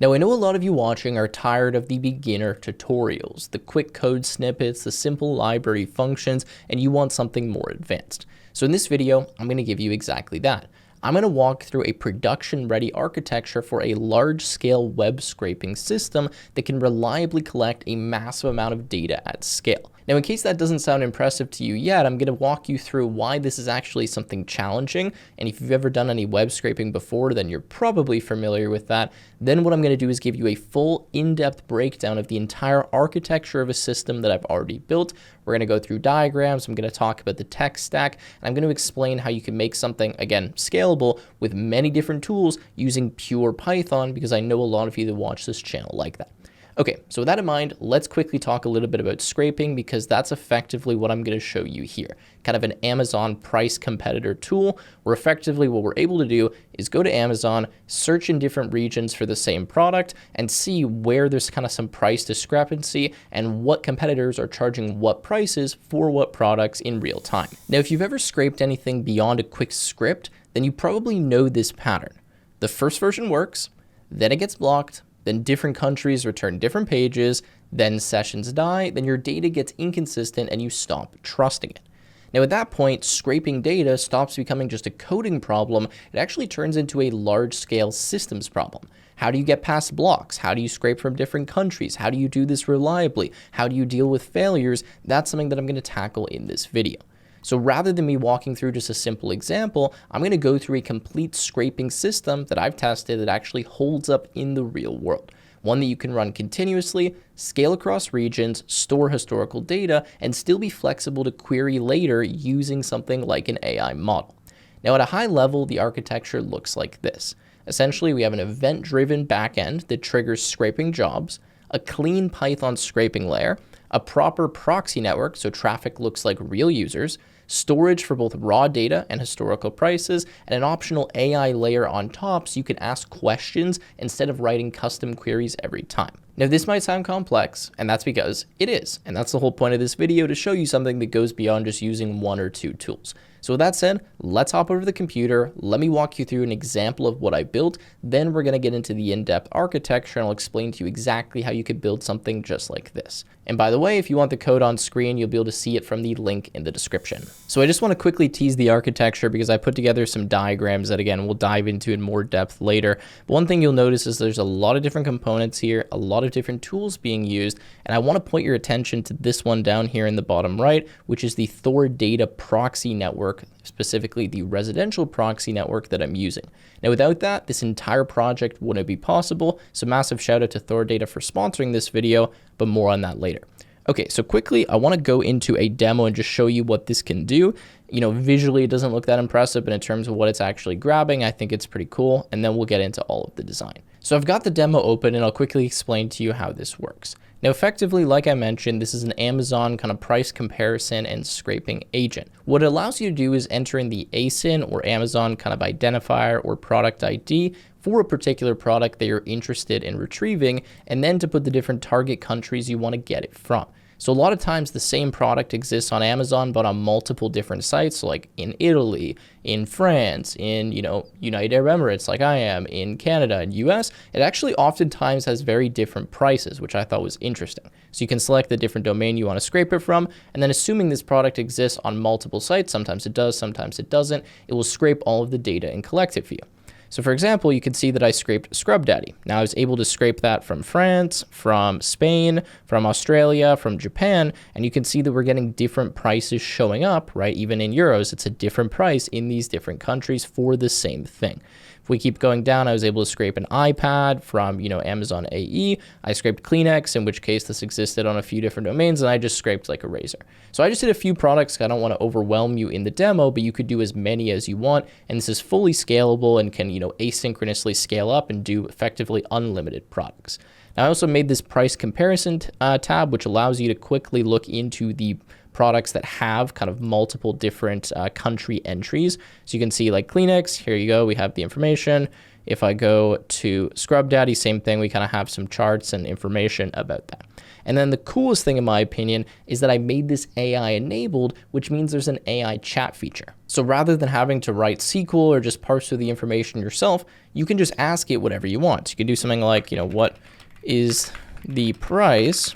Now, I know a lot of you watching are tired of the beginner tutorials, the quick code snippets, the simple library functions, and you want something more advanced. So in this video, I'm going to give you exactly that. I'm going to walk through a production-ready architecture for a large-scale web scraping system that can reliably collect a massive amount of data at scale. Now, in case that doesn't sound impressive to you yet, I'm going to walk you through why this is actually something challenging. And if you've ever done any web scraping before, then you're probably familiar with that. Then what I'm going to do is give you a full in-depth breakdown of the entire architecture of a system that I've already built. We're going to go through diagrams. I'm going to talk about the tech stack, and I'm going to explain how you can make something, again, scalable with many different tools using pure Python, because I know a lot of you that watch this channel like that. Okay, so with that in mind, let's quickly talk a little bit about scraping, because that's effectively what I'm going to show you here. Kind of an Amazon price competitor tool, where effectively what we're able to do is go to Amazon, search in different regions for the same product, and see where there's kind of some price discrepancy and what competitors are charging what prices for what products in real time. Now, if you've ever scraped anything beyond a quick script, then you probably know this pattern. The first version works, then it gets blocked, then different countries return different pages, then sessions die, then your data gets inconsistent and you stop trusting it. Now, at that point, scraping data stops becoming just a coding problem. It actually turns into a large-scale systems problem. How do you get past blocks? How do you scrape from different countries? How do you do this reliably? How do you deal with failures? That's something that I'm going to tackle in this video. So rather than me walking through just a simple example, I'm going to go through a complete scraping system that I've tested that actually holds up in the real world. One that you can run continuously, scale across regions, store historical data, and still be flexible to query later using something like an AI model. Now, at a high level, the architecture looks like this. Essentially, we have an event-driven backend that triggers scraping jobs, a clean Python scraping layer, a proper proxy network so traffic looks like real users, storage for both raw data and historical prices, and an optional AI layer on top so you can ask questions instead of writing custom queries every time. Now, this might sound complex, and that's because it is, and that's the whole point of this video, to show you something that goes beyond just using one or two tools. So with that said, let's hop over to the computer. Let me walk you through an example of what I built. Then we're going to get into the in-depth architecture, and I'll explain to you exactly how you could build something just like this. And by the way, if you want the code on screen, you'll be able to see it from the link in the description. So I just want to quickly tease the architecture because I put together some diagrams that, again, we'll dive into in more depth later. But one thing you'll notice is there's a lot of different components here, a lot of different tools being used, and I want to point your attention to this one down here in the bottom right, which is the Thordata proxy network, specifically the residential proxy network that I'm using. Now, without that, this entire project wouldn't be possible, so massive shout out to Thordata for sponsoring this video, but more on that later. Okay, so quickly, I want to go into a demo and just show you what this can do. You know, visually, it doesn't look that impressive, but in terms of what it's actually grabbing, I think it's pretty cool, and then we'll get into all of the design. So I've got the demo open, and I'll quickly explain to you how this works. Now, effectively, like I mentioned, this is an Amazon kind of price comparison and scraping agent. What it allows you to do is enter in the ASIN or Amazon kind of identifier or product ID for a particular product that you're interested in retrieving, and then to put the different target countries you want to get it from. So a lot of times the same product exists on Amazon, but on multiple different sites, so like in Italy, in France, in, United Arab Emirates, like I am, in Canada and US. It actually oftentimes has very different prices, which I thought was interesting. So you can select the different domain you want to scrape it from, and then assuming this product exists on multiple sites, sometimes it does, sometimes it doesn't, it will scrape all of the data and collect it for you. So for example, you can see that I scraped ScrubDaddy. Now I was able to scrape that from France, from Spain, from Australia, from Japan, and you can see that we're getting different prices showing up, right? Even in euros, it's a different price in these different countries for the same thing. If we keep going down, I was able to scrape an iPad from, Amazon AE. I scraped Kleenex, in which case this existed on a few different domains, and I just scraped like a razor. So I just did a few products. I don't want to overwhelm you in the demo, but you could do as many as you want, and this is fully scalable and can, asynchronously scale up and do effectively unlimited products. Now, I also made this price comparison tab, which allows you to quickly look into the products that have kind of multiple different country entries. So you can see like Kleenex, here you go, we have the information. If I go to ScrubDaddy, same thing, we kind of have some charts and information about that. And then the coolest thing in my opinion is that I made this AI enabled, which means there's an AI chat feature. So rather than having to write SQL or just parse through the information yourself, you can just ask it whatever you want. You can do something like, what is the price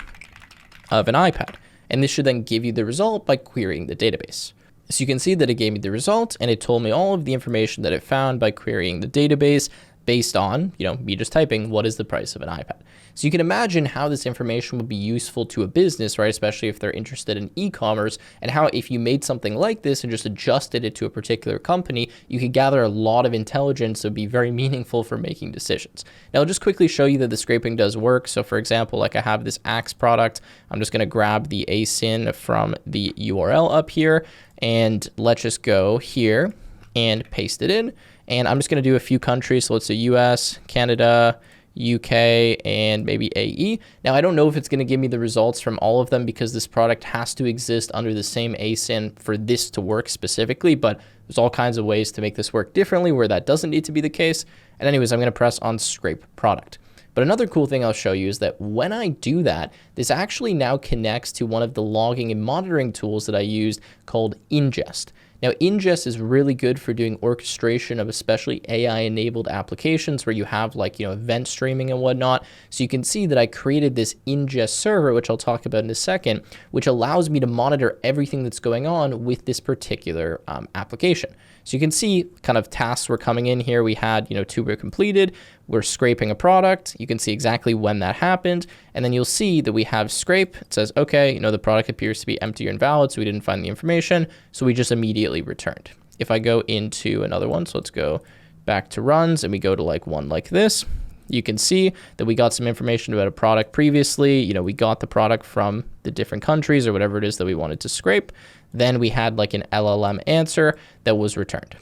of an iPad? And this should then give you the result by querying the database. So you can see that it gave me the result and it told me all of the information that it found by querying the database based on, me just typing, what is the price of an iPad? So you can imagine how this information would be useful to a business, right? Especially if they're interested in e-commerce, and how if you made something like this and just adjusted it to a particular company, you could gather a lot of intelligence that would be very meaningful for making decisions. Now I'll just quickly show you that the scraping does work. So for example, like I have this Axe product, I'm just gonna grab the ASIN from the URL up here, and let's just go here and paste it in. And I'm just gonna do a few countries. So let's say US, Canada, UK, and maybe AE. Now, I don't know if it's going to give me the results from all of them because this product has to exist under the same ASIN for this to work specifically, but there's all kinds of ways to make this work differently where that doesn't need to be the case. And anyways, I'm going to press on scrape product. But another cool thing I'll show you is that when I do that, this actually now connects to one of the logging and monitoring tools that I used called ingest. Now, ingest is really good for doing orchestration of especially AI-enabled applications where you have event streaming and whatnot. So you can see that I created this ingest server, which I'll talk about in a second, which allows me to monitor everything that's going on with this particular application. So you can see kind of tasks were coming in here. We had, 2 were completed. We're scraping a product. You can see exactly when that happened. And then you'll see that we have scrape. It says, okay, the product appears to be empty or invalid, so we didn't find the information. So we just immediately returned. If I go into another one, so let's go back to runs and we go to one like this, you can see that we got some information about a product previously. We got the product from the different countries or whatever it is that we wanted to scrape. Then we had an LLM answer that was returned.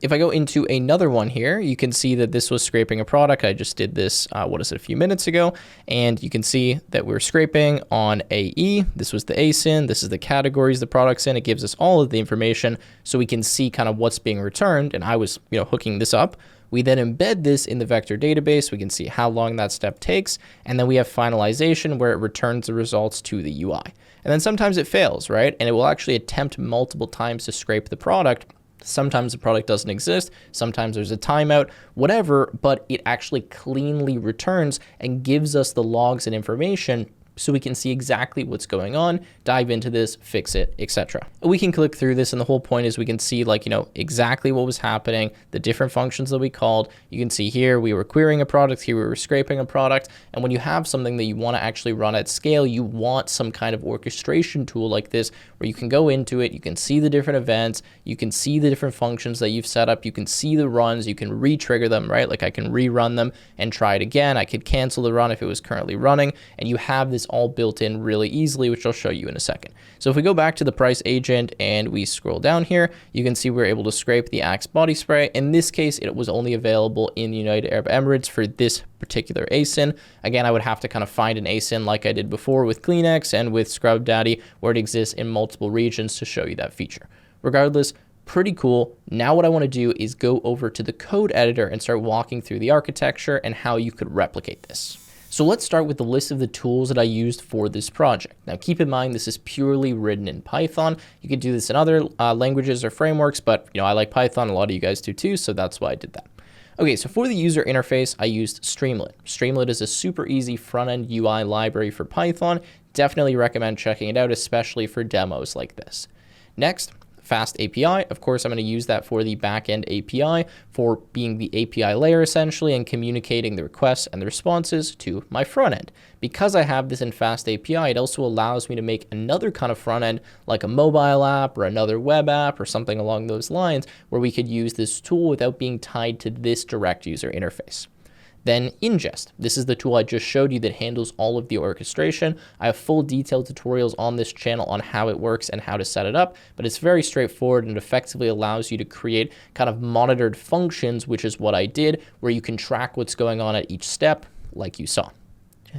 If I go into another one here, you can see that this was scraping a product. I just did this, a few minutes ago. And you can see that we're scraping on AE. This was the ASIN. This is the categories the product's in. It gives us all of the information so we can see kind of what's being returned. And I was, hooking this up. We then embed this in the vector database. We can see how long that step takes. And then we have finalization where it returns the results to the UI. And then sometimes it fails, right? And it will actually attempt multiple times to scrape the product. Sometimes the product doesn't exist. Sometimes there's a timeout, whatever, but it actually cleanly returns and gives us the logs and information so we can see exactly what's going on, dive into this, fix it, etc. We can click through this, and the whole point is we can see exactly what was happening, the different functions that we called. You can see here we were querying a product, here we were scraping a product, and when you have something that you want to actually run at scale, you want some kind of orchestration tool like this where you can go into it, you can see the different events, you can see the different functions that you've set up, you can see the runs, you can re-trigger them, right? I can rerun them and try it again. I could cancel the run if it was currently running, and you have this all built in really easily, which I'll show you in a second. So if we go back to the price agent and we scroll down here, you can see we're able to scrape the Axe body spray. In this case, it was only available in the United Arab Emirates for this particular ASIN. Again, I would have to kind of find an ASIN like I did before with Kleenex and with Scrub Daddy, where it exists in multiple regions to show you that feature. Regardless, pretty cool. Now what I want to do is go over to the code editor and start walking through the architecture and how you could replicate this. So let's start with the list of the tools that I used for this project. Now keep in mind, this is purely written in Python. You could do this in other languages or frameworks, but I like Python, a lot of you guys do too, so that's why I did that. Okay, so for the user interface, I used Streamlit. Streamlit is a super easy front-end UI library for Python. Definitely recommend checking it out, especially for demos like this. Next, Fast API. Of course, I'm going to use that for the backend API, for being the API layer essentially and communicating the requests and the responses to my front end. Because I have this in Fast API, it also allows me to make another kind of front end like a mobile app or another web app or something along those lines where we could use this tool without being tied to this direct user interface. Then ingest. This is the tool I just showed you that handles all of the orchestration. I have full detailed tutorials on this channel on how it works and how to set it up, but it's very straightforward and effectively allows you to create kind of monitored functions, which is what I did, where you can track what's going on at each step like you saw.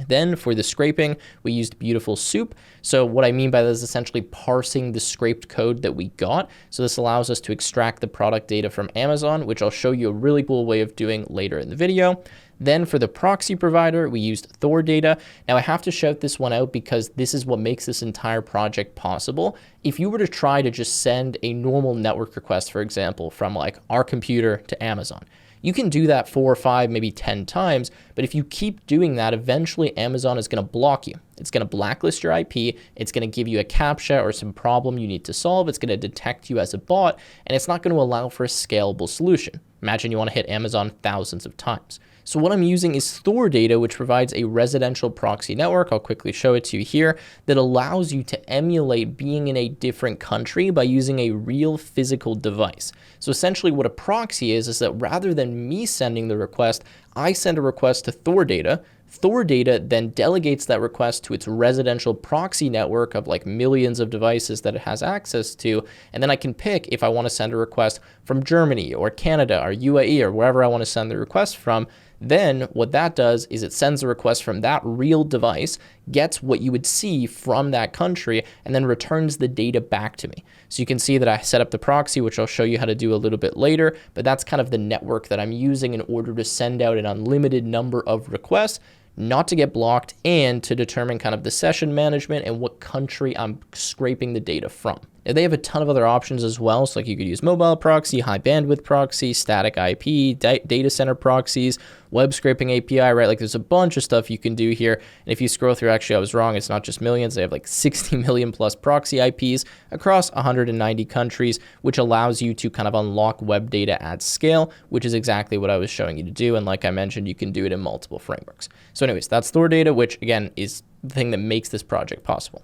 Then for the scraping, we used Beautiful Soup. So what I mean by that is essentially parsing the scraped code that we got. So this allows us to extract the product data from Amazon, which I'll show you a really cool way of doing later in the video. Then for the proxy provider, we used Thordata. Now I have to shout this one out because this is what makes this entire project possible. If you were to try to just send a normal network request, for example, from like our computer to Amazon, you can do that 4 or 5, maybe 10 times, but if you keep doing that, eventually Amazon is going to block you. It's going to blacklist your IP. It's going to give you a CAPTCHA or some problem you need to solve. It's going to detect you as a bot, and it's not going to allow for a scalable solution. Imagine you want to hit Amazon thousands of times. So what I'm using is Thordata, which provides a residential proxy network. I'll quickly show it to you here, that allows you to emulate being in a different country by using a real physical device. So essentially what a proxy is that rather than me sending the request, I send a request to Thordata. Thordata then delegates that request to its residential proxy network of like millions of devices that it has access to. And then I can pick if I want to send a request from Germany or Canada or UAE or wherever I want to send the request from. Then what that does is it sends a request from that real device, gets what you would see from that country, and then returns the data back to me. So you can see that I set up the proxy, which I'll show you how to do a little bit later, but that's kind of the network that I'm using in order to send out an unlimited number of requests, not to get blocked, and to determine kind of the session management and what country I'm scraping the data from. Now, they have a ton of other options as well. So like you could use mobile proxy, high bandwidth proxy, static IP, data center proxies, web scraping API, right? Like there's a bunch of stuff you can do here. And if you scroll through, actually, I was wrong. It's not just millions. They have like 60 million plus proxy IPs across 190 countries, which allows you to kind of unlock web data at scale, which is exactly what I was showing you to do. And like I mentioned, you can do it in multiple frameworks. So anyways, that's Thordata, which again is the thing that makes this project possible.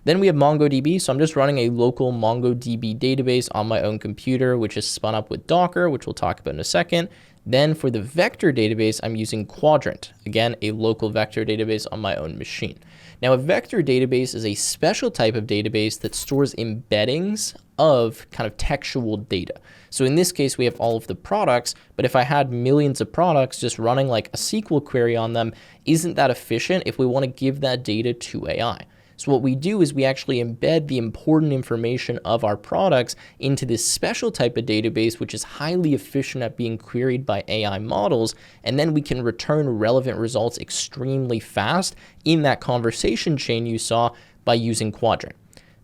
Then we have MongoDB. So I'm just running a local MongoDB database on my own computer, which is spun up with Docker, which we'll talk about in a second. Then for the vector database, I'm using Quadrant, again, a local vector database on my own machine. Now, a vector database is a special type of database that stores embeddings of kind of textual data. So in this case, we have all of the products, but if I had millions of products just running like a SQL query on them, isn't that efficient if we want to give that data to AI? So what we do is we actually embed the important information of our products into this special type of database, which is highly efficient at being queried by AI models. And then we can return relevant results extremely fast in that conversation chain you saw by using Quadrant.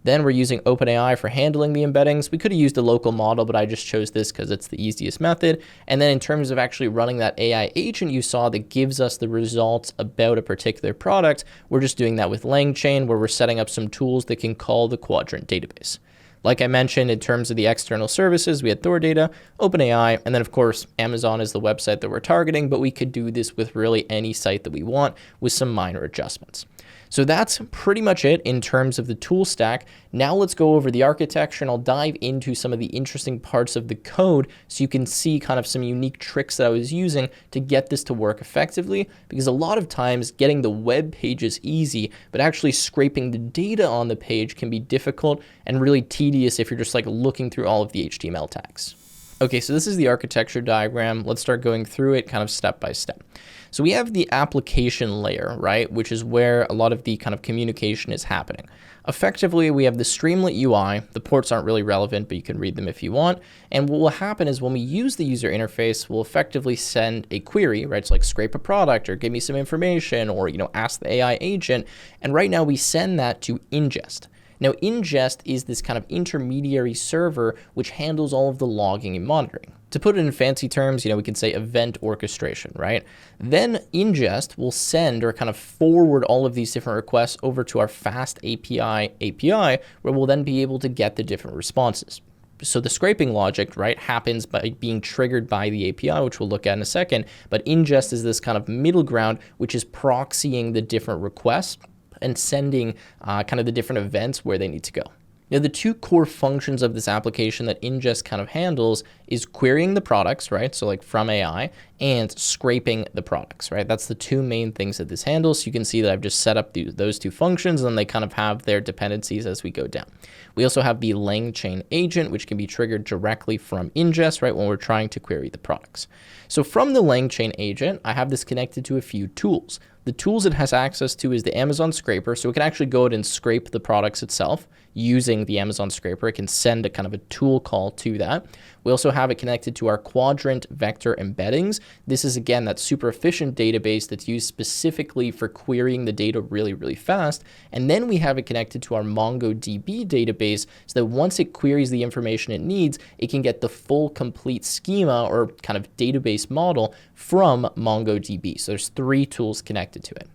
Then we're using OpenAI for handling the embeddings. We could have used a local model, but I just chose this because it's the easiest method. And then in terms of actually running that AI agent you saw that gives us the results about a particular product, we're just doing that with LangChain, where we're setting up some tools that can call the Quadrant database. Like I mentioned, in terms of the external services, we had Thordata, OpenAI, and then of course, Amazon is the website that we're targeting, but we could do this with really any site that we want with some minor adjustments. So that's pretty much it in terms of the tool stack. Now let's go over the architecture, and I'll dive into some of the interesting parts of the code so you can see kind of some unique tricks that I was using to get this to work effectively, because a lot of times getting the web page is easy, but actually scraping the data on the page can be difficult and really tedious if you're just like looking through all of the HTML tags. Okay, so this is the architecture diagram. Let's start going through it kind of step by step. So we have the application layer, right, which is where a lot of the kind of communication is happening. Effectively, we have the Streamlit UI. The ports aren't really relevant, but you can read them if you want. And what will happen is when we use the user interface, we'll effectively send a query, right? It's like scrape a product or give me some information or, ask the AI agent. And right now we send that to ingest. Now, ingest is this kind of intermediary server which handles all of the logging and monitoring. To put it in fancy terms, we can say event orchestration, right? Then ingest will send or kind of forward all of these different requests over to our fast API, where we'll then be able to get the different responses. So the scraping logic, right, happens by being triggered by the API, which we'll look at in a second. But ingest is this kind of middle ground, which is proxying the different requests and sending kind of the different events where they need to go. Now, the two core functions of this application that ingest kind of handles is querying the products, right? So like from AI, and scraping the products, right? That's the two main things that this handles. So you can see that I've just set up those two functions, and they kind of have their dependencies as we go down. We also have the LangChain agent, which can be triggered directly from ingest, right, when we're trying to query the products. So from the LangChain agent, I have this connected to a few tools. The tools it has access to is the Amazon scraper, so it can actually go ahead and scrape the products itself using the Amazon scraper. It can send a kind of a tool call to that. We also have it connected to our quadrant vector embeddings. This is, again, that super efficient database that's used specifically for querying the data really, really fast. And then we have it connected to our MongoDB database so that once it queries the information it needs, it can get the full complete schema or kind of database model from MongoDB. So there's 3 tools connected to it.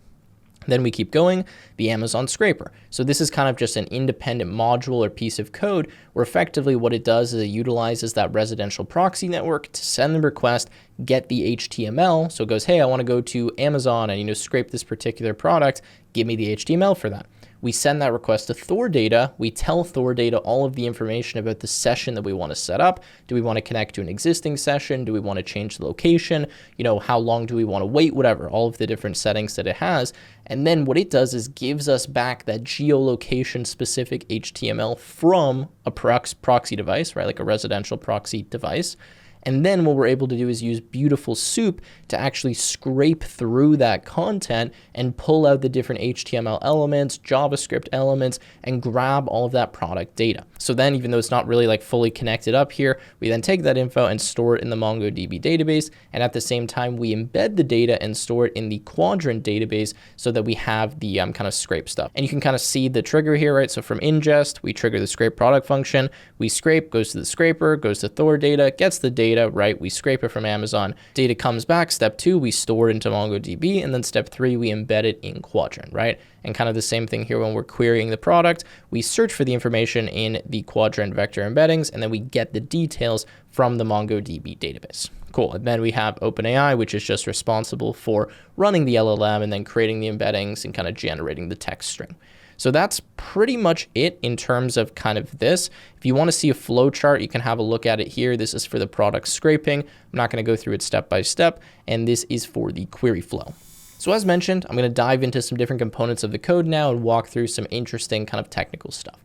Then we keep going, the Amazon scraper. So this is kind of just an independent module or piece of code where effectively what it does is it utilizes that residential proxy network to send the request, get the HTML. So it goes, hey, I want to go to Amazon and, scrape this particular product. Give me the HTML for that. We send that request to Thordata. We tell Thordata all of the information about the session that we want to set up. Do we want to connect to an existing session? Do we want to change the location? How long do we want to wait? Whatever, all of the different settings that it has. And then what it does is gives us back that geolocation specific HTML from a proxy device, right? Like a residential proxy device. And then what we're able to do is use beautiful soup to actually scrape through that content and pull out the different HTML elements, JavaScript elements, and grab all of that product data. So then, even though it's not really like fully connected up here, we then take that info and store it in the MongoDB database. And at the same time, we embed the data and store it in the quadrant database so that we have the kind of scrape stuff. And you can kind of see the trigger here, right? So from ingest, we trigger the scrape product function. We scrape, goes to the scraper, goes to Thordata, gets the data, right? We scrape it from Amazon. Data comes back. Step 2, we store it into MongoDB. And then step 3, we embed it in quadrant, right? And kind of the same thing here when we're querying the product. We search for the information in the quadrant vector embeddings, and then we get the details from the MongoDB database. Cool. And then we have OpenAI, which is just responsible for running the LLM and then creating the embeddings and kind of generating the text string. So that's pretty much it in terms of kind of this. If you want to see a flow chart, you can have a look at it here. This is for the product scraping. I'm not going to go through it step by step. And this is for the query flow. So as mentioned, I'm going to dive into some different components of the code now and walk through some interesting kind of technical stuff.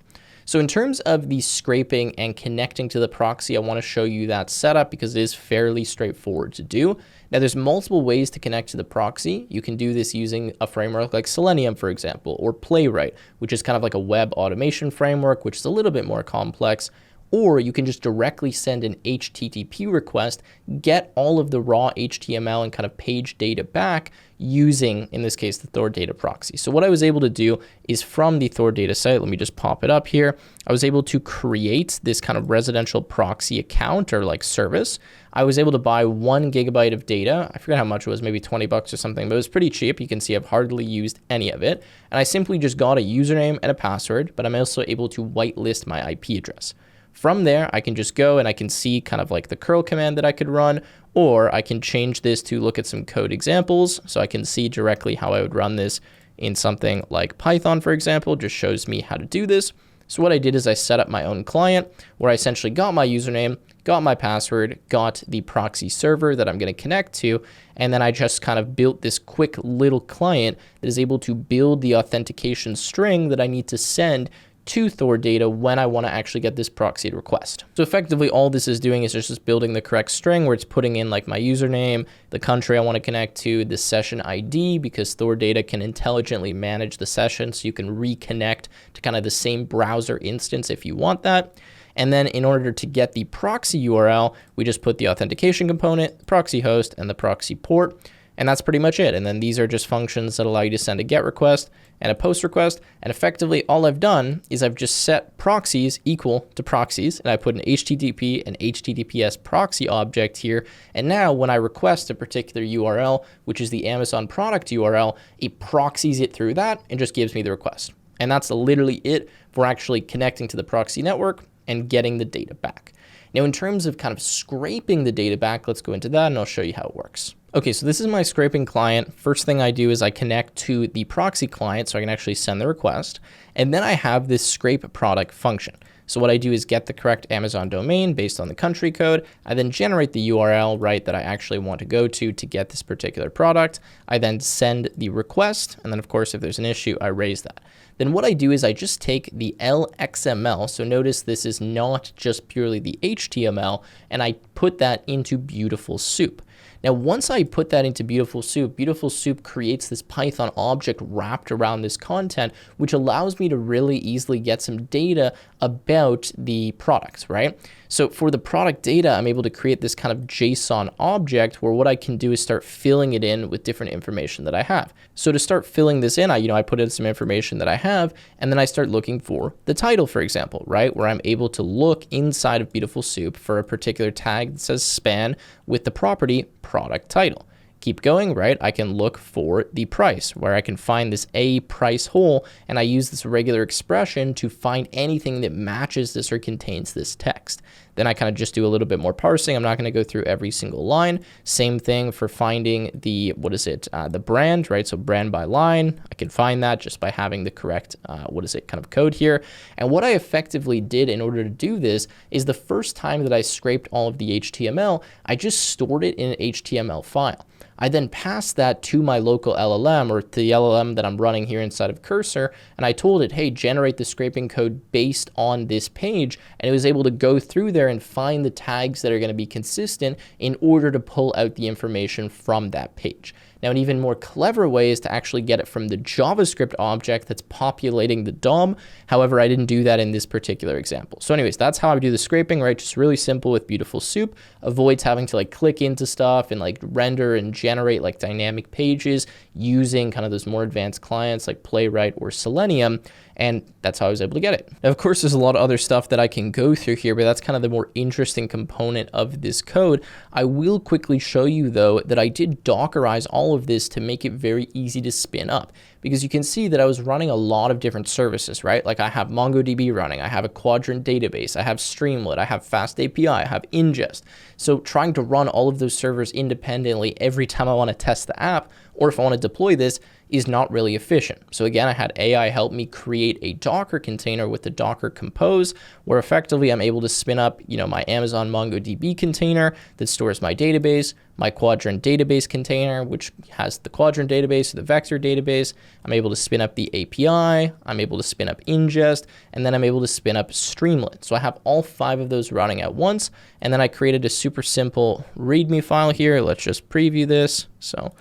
So in terms of the scraping and connecting to the proxy, I want to show you that setup because it is fairly straightforward to do. Now there's multiple ways to connect to the proxy. You can do this using a framework like Selenium, for example, or Playwright, which is kind of like a web automation framework, which is a little bit more complex. Or you can just directly send an HTTP request, get all of the raw HTML and kind of page data back using, in this case, the Thordata proxy. So what I was able to do is from the Thordata site, let me just pop it up here. I was able to create this kind of residential proxy account or like service. I was able to buy 1 gigabyte of data. I forget how much it was, maybe 20 bucks or something, but it was pretty cheap. You can see I've hardly used any of it. And I simply just got a username and a password, but I'm also able to whitelist my IP address. From there, I can just go and I can see kind of like the curl command that I could run, or I can change this to look at some code examples. So I can see directly how I would run this in something like Python, for example, just shows me how to do this. So what I did is I set up my own client where I essentially got my username, got my password, got the proxy server that I'm going to connect to, and then I just kind of built this quick little client that is able to build the authentication string that I need to send to Thordata when I want to actually get this proxy request. So effectively all this is doing is just building the correct string where it's putting in like my username, the country I want to connect to, the session ID, because Thordata can intelligently manage the session so you can reconnect to kind of the same browser instance if you want that. And then in order to get the proxy URL, we just put the authentication component, the proxy host, and the proxy port. And that's pretty much it. And then these are just functions that allow you to send a GET request and a POST request. And effectively all I've done is I've just set proxies equal to proxies. And I put an HTTP and HTTPS proxy object here. And now when I request a particular URL, which is the Amazon product URL, it proxies it through that and just gives me the request. And that's literally it for actually connecting to the proxy network and getting the data back. Now, in terms of kind of scraping the data back, let's go into that and I'll show you how it works. Okay, so this is my scraping client. First thing I do is I connect to the proxy client so I can actually send the request. And then I have this scrape product function. So what I do is get the correct Amazon domain based on the country code. I then generate the URL, right, that I actually want to go to get this particular product. I then send the request. And then, of course, if there's an issue, I raise that. Then what I do is I just take the LXML. So notice this is not just purely the HTML, and I put that into beautiful soup. Now, once I put that into Beautiful Soup creates this Python object wrapped around this content, which allows me to really easily get some data about the products, right? So for the product data, I'm able to create this kind of JSON object where what I can do is start filling it in with different information that I have. So to start filling this in, I put in some information that I have, and then I start looking for the title, for example, right? Where I'm able to look inside of Beautiful Soup for a particular tag that says span with the property product title. Keep going, right? I can look for the price, where I can find this A price hole, and I use this regular expression to find anything that matches this or contains this text. Then I kind of just do a little bit more parsing. I'm not going to go through every single line. Same thing for finding the, the brand, right? So brand by line, I can find that just by having the correct, kind of code here. And what I effectively did in order to do this is the first time that I scraped all of the HTML, I just stored it in an HTML file. I then passed that to my local LLM, or to the LLM that I'm running here inside of Cursor, and I told it, hey, generate the scraping code based on this page, and it was able to go through there and find the tags that are going to be consistent in order to pull out the information from that page. Now, an even more clever way is to actually get it from the JavaScript object that's populating the DOM. However, I didn't do that in this particular example. So anyways, that's how I do the scraping, right? Just really simple with Beautiful Soup. Avoids having to click into stuff and render and generate dynamic pages using kind of those more advanced clients like Playwright or Selenium. And that's how I was able to get it. Now, of course, there's a lot of other stuff that I can go through here, but that's kind of the more interesting component of this code. I will quickly show you, though, that I did Dockerize all of this to make it very easy to spin up, because you can see that I was running a lot of different services, right? Like I have MongoDB running, I have a Quadrant database, I have Streamlit, I have Fast API, I have Ingest. So trying to run all of those servers independently every time I want to test the app, or if I want to deploy this, is not really efficient. So again, I had AI help me create a Docker container with the Docker Compose, where effectively I'm able to spin up, my Amazon MongoDB container that stores my database, my Quadrant database container, which has the Quadrant database, the vector database. I'm able to spin up the API, I'm able to spin up Ingest, and then I'm able to spin up Streamlit. So I have all 5 of those running at once, and then I created a super simple README file here. Let's just preview this. So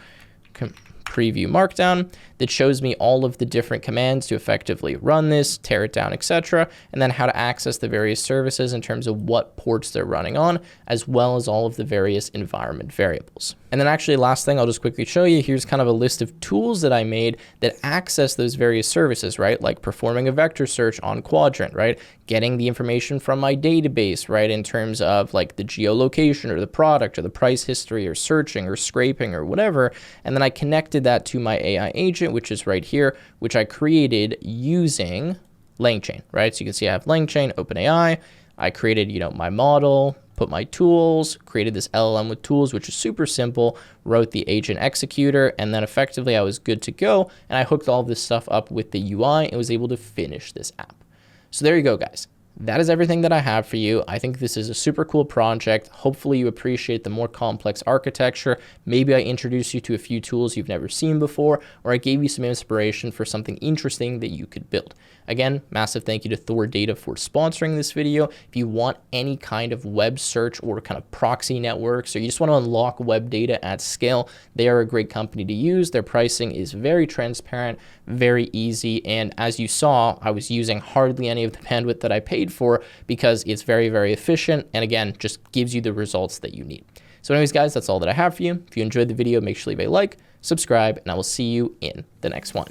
preview markdown that shows me all of the different commands to effectively run this, tear it down, etc., and then how to access the various services in terms of what ports they're running on, as well as all of the various environment variables. And then actually, last thing I'll just quickly show you, here's kind of a list of tools that I made that access those various services, right? Like performing a vector search on Quadrant, right? Getting the information from my database, right? In terms of the geolocation or the product or the price history or searching or scraping or whatever. And then I connected that to my AI agent, which is right here, which I created using LangChain, right? So you can see I have LangChain, OpenAI. I created, my model, put my tools, created this LLM with tools, which is super simple, wrote the agent executor, and then effectively I was good to go. And I hooked all of this stuff up with the UI and was able to finish this app. So there you go, guys. That is everything that I have for you. I think this is a super cool project. Hopefully you appreciate the more complex architecture. Maybe I introduced you to a few tools you've never seen before, or I gave you some inspiration for something interesting that you could build. Again, massive thank you to Thordata for sponsoring this video. If you want any kind of web search or kind of proxy networks, or you just want to unlock web data at scale, they are a great company to use. Their pricing is very transparent, very easy, and as you saw, I was using hardly any of the bandwidth that I paid for because it's very, very efficient, and again, just gives you the results that you need. So anyways, guys, that's all that I have for you. If you enjoyed the video, make sure to leave a like, subscribe, and I will see you in the next one.